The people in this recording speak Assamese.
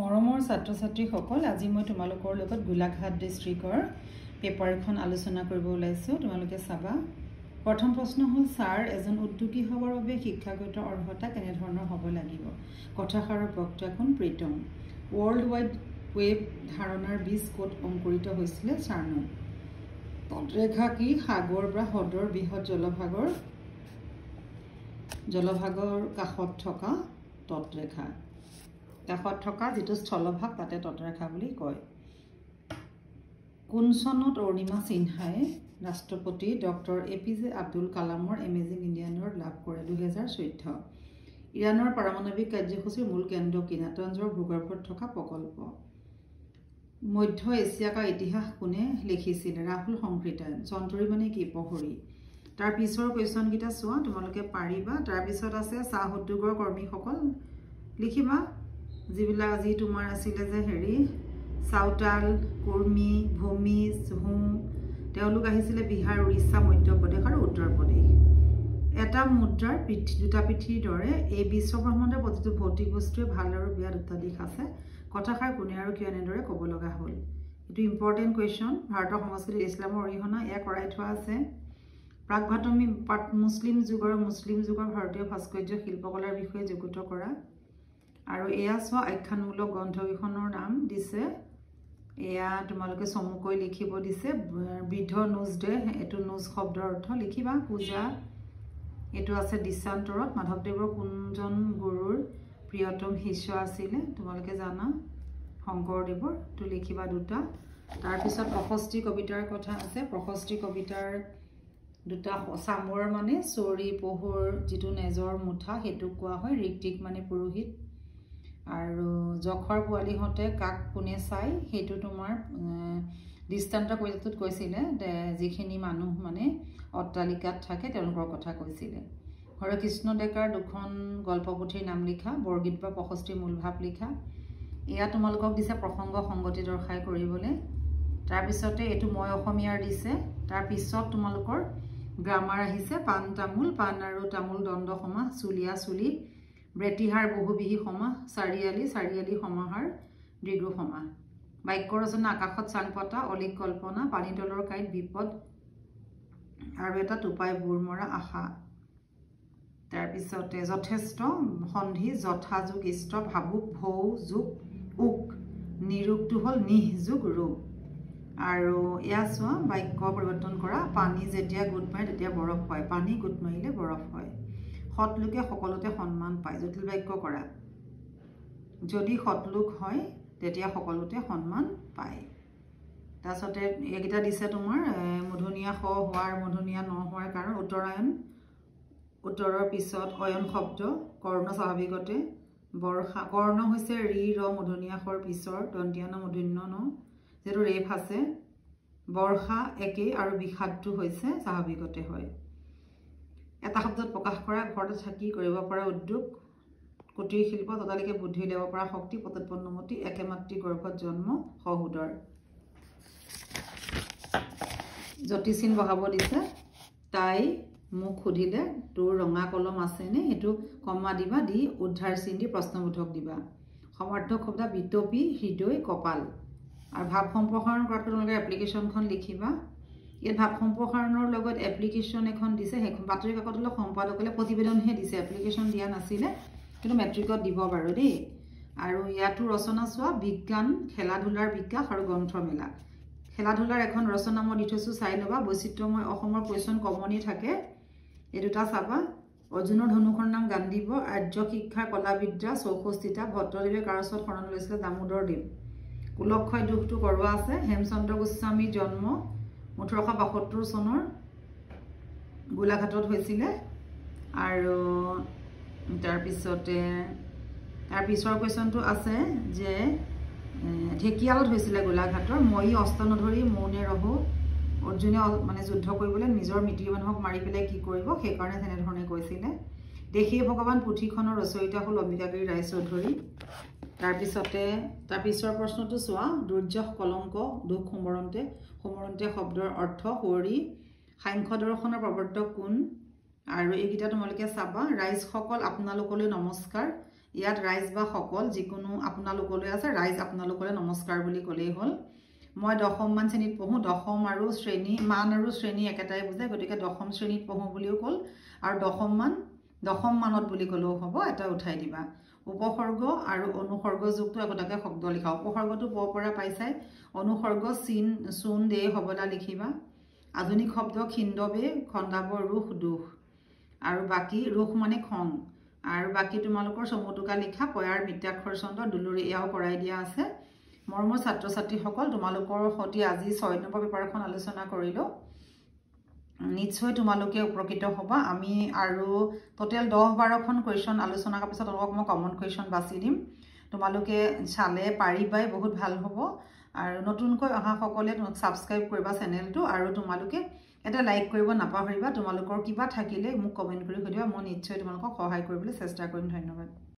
মৰমৰ ছাত্ৰ ছাত্ৰীসকল আজি মই তোমালোকৰ লগত গোলাঘাট ডিস্ট্ৰিক্টৰ পেপাৰ এখন আলোচনা কৰিব ওলাইছো তোমালোকে চাবা প্ৰথম প্ৰশ্ন হ'ল স্যাৰ এজন উদ্যোগী হ'বৰ বাবে শিক্ষাগত অৰ্হতা কেনে ধৰণৰ হ'ব লাগিব কথাষাৰৰ বক্তা কোন প্ৰীতম ৱৰ্ল্ড ওয়াইড ওয়েব ধাৰণাৰ বীজ কোট অংকুৰিত হৈছিল চাৰ্ণ তটৰেখা কি সাগৰ বা হ্ৰদৰ বৃহৎ জলভাগৰ কাষত থকা তটৰেখা কাষত থকা যেটো স্থলভাগ তাতে তটৰেখা বুলি কয় কোন চনত অৰুণিমা সিনহাই ৰাষ্ট্ৰপতি ডক্টৰ এপিজে আব্দুল কালামৰ এমেজিং ইণ্ডিয়ানৰ লাভ কৰে 2014 ইৰাণৰ পাৰমাণৱিক কাৰ্যসূচীৰ মূল কেন্দ্ৰ কি নাটাঞ্জৰ ভূগৰ্ভত থকা প্ৰকল্প মধ্য এছিয়াৰ ইতিহাস কোনে লিখিছিল ৰাহুল সংকৃতায়ন চন্তুৰী মানে কি পহৰি তাৰ পিছৰ কোৱেশ্চন কিটা চোৱা তোমালোকে পাৰিবা তাৰ পিছত আছে চাহ উদ্যোগৰ কৰ্মীসকল লিখিবা জিবিলা আজি তোমাৰ আছিল যে হেৰি সাউতাল কুৰ্মি ভূমিজ হুঁ তেওঁলোক আহিছিল বিহাৰ উৰিষ্যা মধ্যপ্ৰদেশ আৰু উত্তৰ প্ৰদেশ এটা মুদ্ৰাৰ দুটা পিঠিৰ দৰে এই বিশ্ব ব্ৰহ্মাণ্ডৰ প্ৰতিটো ভৌতিক বস্তুৱে ভাল আৰু বেয়া দুটা দিশ আছে কথাষাৰ কোনে আৰু কিয় এনেদৰে ক'ব লগা হ'ল এটো ইম্পৰ্টেন্ট কোৱেশ্চন ভাৰতৰ সংস্কৃতি ইছলামৰ অৰিহণা এয়া কৰাই থোৱা আছে প্ৰাগভাতমী মুছলিম যুগৰ ভাৰতীয় ভাস্কৰ্য শিল্পকলাৰ বিষয়ে যোগিত কৰা আৰু এয়া চোৱা আখ্যানমূলক গ্ৰন্থকেইখনৰ নাম দিছে এয়া তোমালোকে চমুকৈ লিখিব দিছে বৃদ্ধ নোজ দে এটো নোজ শব্দৰ অৰ্থ লিখিবা পূজা এটো আছে দিশান্তৰত মাধৱদেৱৰ কোনজন গুৰুৰ প্ৰিয়তম শিষ্য আছিল তোমালোকে জানা শংকৰদেৱৰ তো লিখিবা দুটা তাৰ পিছত প্ৰশস্তি কবিতাৰ কথা আছে প্ৰশস্তি কবিতাৰ দুটা সামৰ মানে চৰি পহুৰ যেটো নেজৰ মুঠা হেতু কোৱা হয় ঋক্তিক মানে পুৰোহিত আৰু জখৰ পোৱালিহতে কাক কোনে চাই হেতু তোমাৰ দৃষ্টান্ত কবিতাটোত কৈছিলে যিখিনি মানুহ মানে অট্টালিকাত থাকে তেওঁলোকৰ কথা কৈছিলে হৰে কৃষ্ণ ডেকাৰ দুখন গল্পপুথিৰ নাম লিখা বৰগীত বা প্ৰশস্তিৰ মূল ভাৱ লিখা এয়া তোমালোকক দিছে প্ৰসংগ সংগতি দৰ্শাই কৰিবলৈ তাৰ পিছতে এটো মই অসমীয়াৰ দিছে তাৰ পিছত তোমালোকৰ গ্ৰামাৰ আহিছে পান তামুল পান আৰু তামুল দণ্ড সমা চুলিয়া চুলি ব্ৰেটিহাৰ বহুবিহী সমা চাৰিয়ালি সমাহাৰ দীৰ্ঘ সমা বাক্য ৰচনা আকাশত চাং পতা অলিক কল্পনা পানীতলৰ কাইত বিপদ আৰু এটা টুপাই বুৰমৰা আশা তাৰ পিছতে যথেষ্ট সন্ধি যথাযুগ ইষ্ট ভাবুক ভৌ যুগ উক নিৰুক্তু হল নিহযুগ ৰূপ আৰু এয়া চোৱা বাক্য পৰিৱৰ্তন কৰা পানী যেতিয়া গোট মাৰে তেতিয়া বৰফ হয় পানী গোট মাৰিলে বৰফ হয় সৎলোকে সকলোতে সন্মান পায় জটিল বাক্য কৰা যদি সৎলোক হয় তেতিয়া সকলোতে সন্মান পায় তাৰছতে একিটা দিছে তোমাৰ মধুনিয়া খ হোৱাৰ মধুনিয়া ন হোৱাৰ কাৰণ উত্তৰায়ণ উত্তৰৰ পিছত অয়ন শব্দ কৰ্ণ স্বাভাৱিকতে বৰ্ষা কৰ্ণ হৈছে ৰি ৰ মধুনিয়া খৰ পিছৰ দন্ত্যান মধুন্য ন যেটো ৰেফ আছে বৰ্ষা একে আৰু বিষাদটো হৈছে স্বাভাৱিকতে হয় এটা শব্দত প্ৰকাশ কৰা ঘৰতে থাকি কৰিব পৰা উদ্যোগ কুটিৰ শিল্প ততালিকে বুদ্ধি ল'ব পৰা শক্তি পতৎপন্নমতি একেমাত্ৰী গৰ্ভত জন্ম সহুদৰ জ্যোতিষীন বহাব দিছে তাই মোক সুধিলে তোৰ ৰঙা কলম আছে নে এটো কমা দিবা দি উদ্ধাৰ চিন দি প্ৰশ্নবোধক দিবা সমাৰ্থক শব্দ বিতপি হৃদয় কপাল আৰু ভাৱ সম্প্ৰসাৰণ কৰাটো তোমালোকে এপ্লিকেশ্যনখন লিখিবা ইয়াত ভাৱ সম্প্ৰসাৰণৰ লগত এপ্লিকেশ্যন এখন দিছে হেখন বাতৰি কাকতলৈ সম্পাদকলে প্ৰতিবেদনহে দিছে এপ্লিকেশ্যন দিয়া নাছিলে কিন্তু মেট্ৰিকত দিব বাৰু দেই আৰু ইয়াতো ৰচনা চোৱা বিজ্ঞান খেলা ধুলাৰ বিকাশ আৰু গ্ৰন্থমেলা খেলা ধুলাৰ এখন ৰচনা মই দি থৈছো চাই লবা বৈচিত্ৰ্যময় অসমৰ কোৱেশ্চন কমনি থাকে এই দুটা চাবা অৰ্জুনৰ ধনুখৰ নাম গান্ধীব আৰ্য শিক্ষাৰ কলাবিদ্যা 64টা ভট্টদেৱে কাৰছত শৰণ লৈছিলে দামোদৰ দেৱ কুলক্ষয় দুখটো কৰোৱা আছে হেমচন্দ্ৰ গোস্বামীৰ জন্ম 1872 চনৰ গোলাঘাটত হৈছিলে আৰু তাৰ পিছৰ কোৱেশ্চনটো আছে যে ঢেকিয়ালত হৈছিলে গোলাঘাটৰ মই অস্ত নধৰি মৌনে ৰহো অৰ্জুনে মানে যুদ্ধ কৰিবলৈ নিজৰ মিতিৰ মানুহক মাৰি পেলাই কি কৰিব সেই কাৰণে তেনে ধৰণে কৈছিলে দেখি ভগৱান পুথিখনৰ ৰচয়িতা হ'ল অম্বিকাগিৰি ৰায়চৌধুৰী তাৰ পিছৰ প্ৰশ্নটো চোৱা দুৰ্যহ কলংক দুখ সমৰন্তে শব্দৰ অৰ্থ হৰি সাংখ্য দৰ্শনৰ প্ৰৱৰ্তক কোন আৰু এইকিটা তোমালোকে চাবা ৰাইজসকল আপোনালোকলৈ নমস্কাৰ ইয়াত ৰাইজ বা সকল যিকোনো আপোনালোকলৈ আছে ৰাইজ আপোনালোকলৈ নমস্কাৰ বুলি ক'লেই হ'ল মই দশম মান শ্ৰেণীত পঢ়ো দশম আৰু শ্ৰেণী মান আৰু শ্ৰেণী একেটাই বুজায় গতিকে দশম শ্ৰেণীত পঢ়ো বুলিও ক'ল আৰু দশম মানত বুলি ক'লেও হ'ব এটা উঠাই দিবা উপসৰ্গ আৰু অনুসৰ্গ যুক্ত একোটাকে শব্দ লিখা উপসৰ্গটো প পৰা পাইছাই অনুসৰ্গ চিন চুন দে হবলা লিখিবা আধুনিক শব্দ খিন্দবে খন্দাব ৰুখ দুখ আৰু বাকি ৰুখ মানে খং আৰু বাকি তোমালোকৰ সমুটুকা লিখা পয়াৰ মিত্যাক্ষৰ ছন্দ দুলুৰি এয়াও কৰাই দিয়া আছে মৰমৰ ছাত্ৰ ছাত্ৰীসকল তোমালোকৰ সৈতে আজি 6 নম্বৰ পেপাৰখন আলোচনা কৰিলো নিশ্চয় তোমালোকে উপকৃত হবা আমি আৰু টোটাল 10-12খন কোৱেশ্চন আলোচনা কৰাৰ পিছত অলপ মই কমন কোৱেশ্চন বাছি দিম তোমালোকে চালে পাৰিবাই বহুত ভাল হ'ব আৰু নতুনকৈ অহা সকলে সাবস্ক্ৰাইব কৰিবা চেনেলটো আৰু তোমালোকে এটা লাইক কৰিব নাপাহৰিবা তোমালোকৰ কিবা থাকিলে মোক কমেন্ট কৰি দিবা মই নিশ্চয় তোমালোকক সহায় কৰিবলৈ চেষ্টা কৰিম ধন্যবাদ